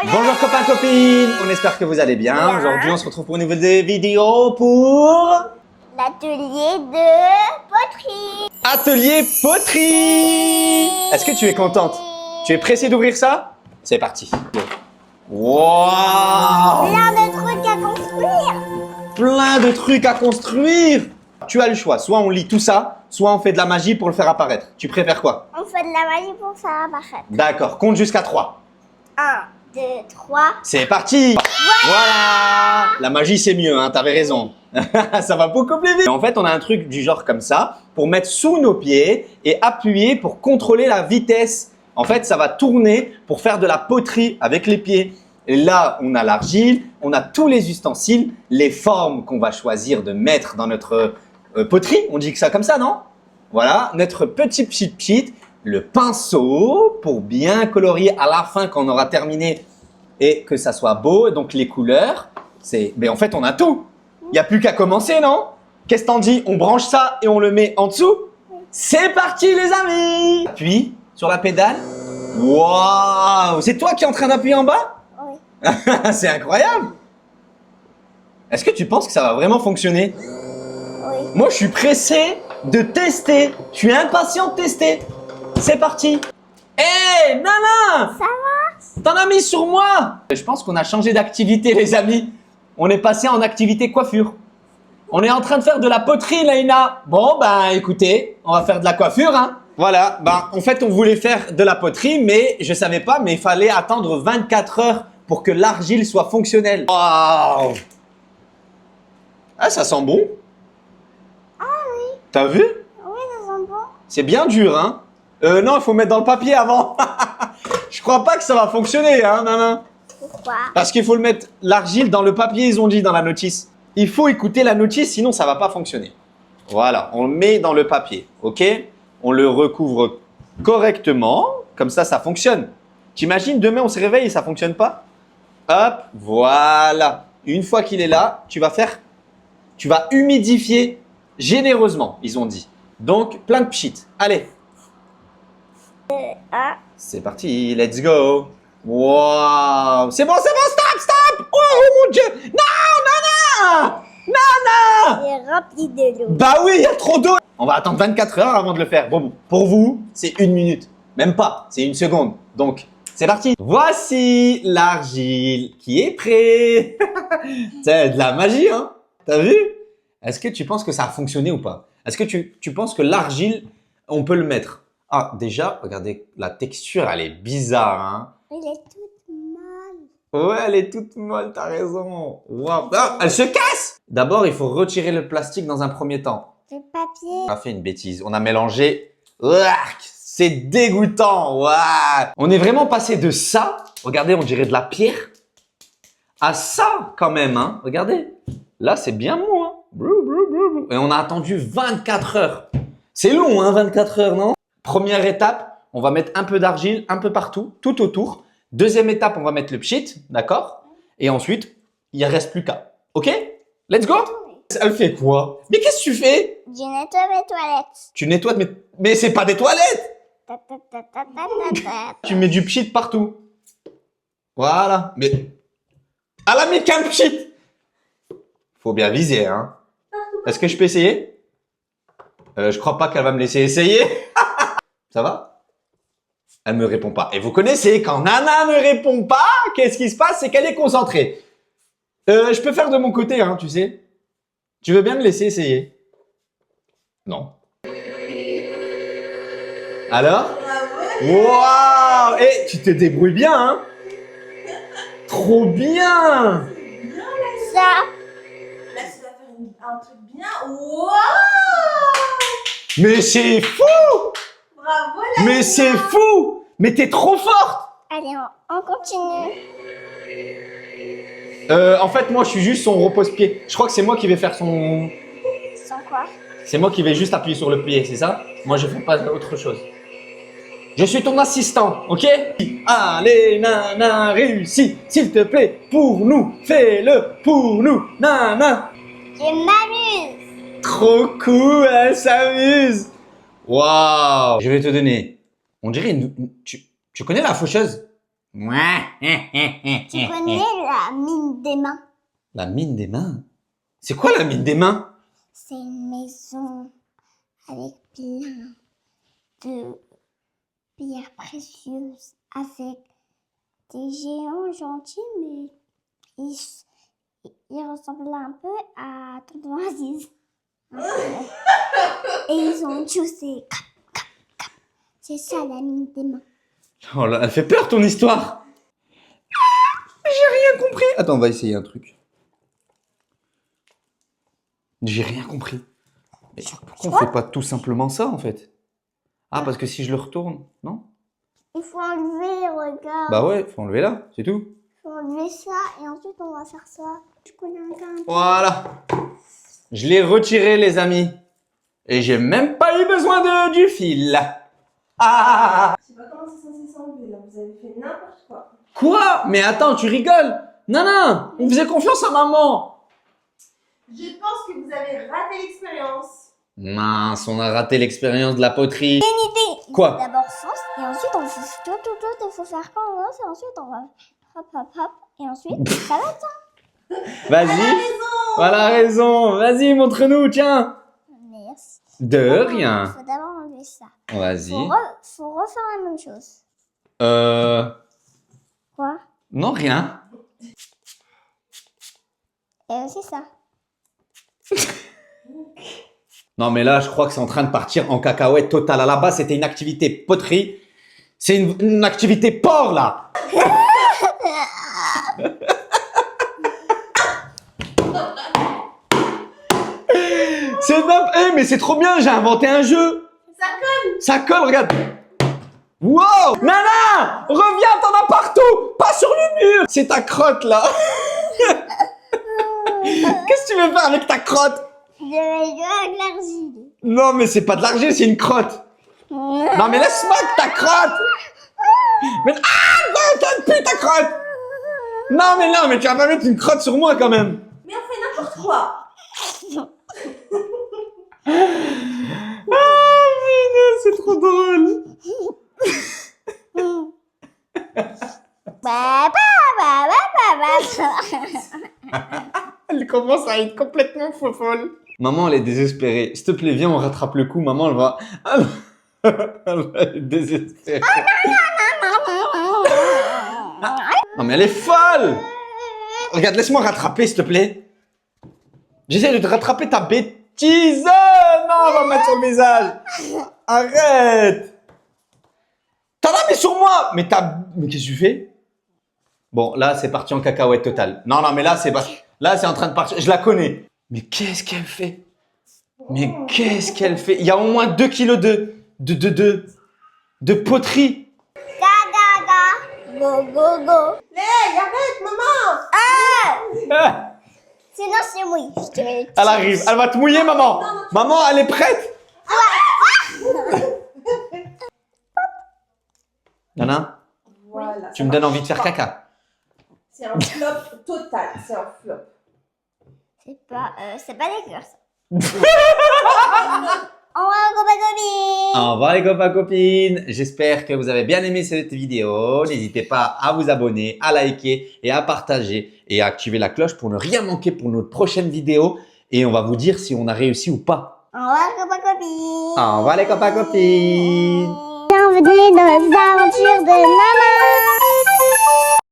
Bonjour copains, copines, on espère que vous allez bien. Bien. Aujourd'hui, on se retrouve pour une nouvelle vidéo pour... L'atelier de poterie. Atelier poterie. Est-ce que tu es contente? Tu es pressée d'ouvrir ça? C'est parti. Wow! Plein de trucs à construire. Plein de trucs à construire. Tu as le choix, soit on lit tout ça, soit on fait de la magie pour le faire apparaître. Tu préfères quoi? On fait de la magie pour faire apparaître. D'accord, compte jusqu'à 3. 1, 2, 3. C'est parti! Voilà! La magie, c'est mieux, hein, t'avais raison. Ça va beaucoup plus vite. En fait, on a un truc du genre comme ça pour mettre sous nos pieds et appuyer pour contrôler la vitesse. En fait, ça va tourner pour faire de la poterie avec les pieds. Et là, on a l'argile, on a tous les ustensiles, les formes qu'on va choisir de mettre dans notre poterie. On dit que ça comme ça, non? Voilà, notre petit pchit, le pinceau pour bien colorier à la fin quand on aura terminé et que ça soit beau. Et donc les couleurs, mais en fait on a tout. Il n'y a plus qu'à commencer, non? Qu'est-ce que t'en dis? On branche ça et on le met en dessous? C'est parti les amis! Appuie sur la pédale. Waouh! C'est toi qui es en train d'appuyer en bas? Oui. C'est incroyable! Est-ce que tu penses que ça va vraiment fonctionner? Oui. Moi je suis pressé de tester. Je suis impatient de tester. C'est parti! Hé, Nana! Ça va? T'en as mis sur moi! Je pense qu'on a changé d'activité, les amis. On est passé en activité coiffure. On est en train de faire de la poterie, Laïna. Bon, ben écoutez, on va faire de la coiffure, hein. Voilà, ben en fait, on voulait faire de la poterie, mais je savais pas, mais il fallait attendre 24 heures pour que l'argile soit fonctionnelle. Waouh! Ah, ça sent bon. Ah oui. T'as vu? Oui, ça sent bon. C'est bien dur, hein. Non, il faut mettre dans le papier avant. Je crois pas que ça va fonctionner, hein, Nana. Pourquoi? Parce qu'il faut le mettre l'argile dans le papier, ils ont dit dans la notice. Il faut écouter la notice, sinon ça va pas fonctionner. Voilà, on le met dans le papier, ok? On le recouvre correctement, comme ça fonctionne. T'imagines, demain on se réveille et ça fonctionne pas? Hop, voilà. Une fois qu'il est là, tu vas humidifier généreusement, ils ont dit. Donc, plein de pchit. Allez. Ah. C'est parti, let's go. Wow, c'est bon, stop. Oh mon Dieu. Non, Nana. Nana. C'est rempli de l'eau. Bah oui, il y a trop d'eau. On va attendre 24 heures avant de le faire. Bon, pour vous, c'est 1 minute. Même pas, c'est 1 seconde. Donc, c'est parti. Voici l'argile qui est prêt. C'est de la magie, hein. T'as vu? Est-ce que tu penses que ça a fonctionné ou pas? Est-ce que tu penses que l'argile, on peut le mettre? Ah, déjà, regardez, la texture, elle est bizarre, hein. Elle est toute molle. Ouais, elle est toute molle, t'as raison. Wow. Ah, elle se casse! D'abord, il faut retirer le plastique dans un premier temps. Le papier. On a fait une bêtise. On a mélangé. Ouah, c'est dégoûtant. Ouah. On est vraiment passé de ça, regardez, on dirait de la pierre, à ça quand même, hein. Regardez. Là, c'est bien mou, hein. Et on a attendu 24 heures. C'est long, hein, 24 heures, non? Première étape, on va mettre un peu d'argile un peu partout, tout autour. Deuxième étape, on va mettre le pchit, d'accord? Et ensuite, il ne reste plus qu'à. Ok? Let's go? Elle fait quoi? Mais qu'est-ce que tu fais? Je nettoie mes toilettes. Tu nettoies, mais c'est pas des toilettes! Ta, ta, ta, ta, ta, ta, ta. Tu mets du pchit partout. Voilà. Mais elle a mis qu'un pchit! Faut bien viser, hein? Est-ce que je peux essayer? Je crois pas qu'elle va me laisser essayer. Ça va? Elle me répond pas. Et vous connaissez, quand Nana ne répond pas, qu'est-ce qui se passe? C'est qu'elle est concentrée. Je peux faire de mon côté, hein, tu sais. Tu veux bien me laisser essayer? Non. Alors? Waouh! Et tu te débrouilles bien, hein? Trop bien! Ça. Là, tu vas faire un truc bien. Waouh! Mais c'est fou! Bravo, là. Mais c'est fou! Mais t'es trop forte! Allez, on continue. En fait, moi, je suis juste son repose-pied. Je crois que c'est moi qui vais faire son... Sans quoi? C'est moi qui vais juste appuyer sur le pied, c'est ça? Moi, je fais pas autre chose. Je suis ton assistant, ok? Allez, Nana, réussis, s'il te plaît, pour nous, fais-le pour nous, Nana. Je m'amuse. Trop cool, elle s'amuse. Waouh! Je vais te donner, on dirait, tu connais la faucheuse? Tu connais la mine des mains? La mine des mains? C'est quoi la mine des mains? C'est une maison avec plein de pierres précieuses, avec des géants gentils, mais ils ressemblent un peu à Tonton Aziz. Et ils ont toussé. C'est ça la mine des mains. Oh là, elle fait peur ton histoire. J'ai rien compris. Attends, on va essayer un truc. J'ai rien compris. Mais pourquoi on fait pas tout simplement ça en fait? Ah, parce que si je le retourne, non? Il faut enlever, regarde. Bah ouais, faut enlever là, c'est tout. Il faut enlever ça et ensuite on va faire ça. Tu connais un Voilà. Je l'ai retiré les amis. Et j'ai même pas eu besoin du fil. Ah! Je sais pas comment c'est censé s'enlever là, vous avez fait n'importe quoi. Quoi? Mais attends, tu rigoles? Non, non, on faisait confiance à maman. Je pense que vous avez raté l'expérience. Mince, on a raté l'expérience de la poterie. Une idée. Quoi? D'abord sauce et ensuite on fait tout, il faut faire comme ça et ensuite on va hop hop hop et ensuite ça va ça. Vas-y. Voilà raison. Vas-y, montre-nous, tiens. Merci. De rien. Il faut d'abord enlever ça. Vas-y. Faut refaire la même chose. Quoi? Non, rien. Et aussi ça. Non, mais là, je crois que c'est en train de partir en cacahuète totale. À la base, c'était une activité poterie. C'est une activité porc, là. C'est eh, mais c'est trop bien, j'ai inventé un jeu. Ça colle. Ça colle, regarde. Wow! Nana! Reviens, t'en as partout! Pas sur le mur! C'est ta crotte, là. Qu'est-ce que tu veux faire avec ta crotte? Je vais jouer avec l'argile. Non, mais c'est pas de l'argile, c'est une crotte. Non, mais laisse-moi avec ta crotte. Mais t'as plus ta crotte. Non, mais tu vas pas mettre une crotte sur moi, quand même. Mais on fait n'importe quoi. Ah, putain, c'est trop drôle. Elle commence à être complètement folle. Maman, elle est désespérée. S'il te plaît, viens, on rattrape le coup. Maman, elle va... Elle va être désespérée. Non, mais elle est folle. Regarde, laisse-moi rattraper, s'il te plaît. J'essaie de te rattraper ta bêtise. Non, on va mettre sur le visage. Arrête. T'en as mis sur moi. Mais qu'est-ce que tu fais? Bon, là, c'est parti en cacahuète totale. Non, mais là, c'est en train de partir. Je la connais. Mais qu'est-ce qu'elle fait? Mais qu'est-ce qu'elle fait? Il y a au moins 2 kilos de poterie. Go, go, go. Hey, arrête, maman. Ah, Sinon, c'est mouillé. elle arrive. Elle va te mouiller, maman. Maman, elle est prête. Nana, Voilà. tu me donnes envie de faire caca. C'est un flop total. C'est un flop. C'est pas dégueu, ça. Au revoir, copains, copines. Au revoir les copains copines, j'espère que vous avez bien aimé cette vidéo. N'hésitez pas à vous abonner, à liker et à partager et à activer la cloche pour ne rien manquer pour notre prochaine vidéo. Et on va vous dire si on a réussi ou pas. Au revoir, copains, copines. Au revoir les copains copines. Bienvenue dans les aventures de maman.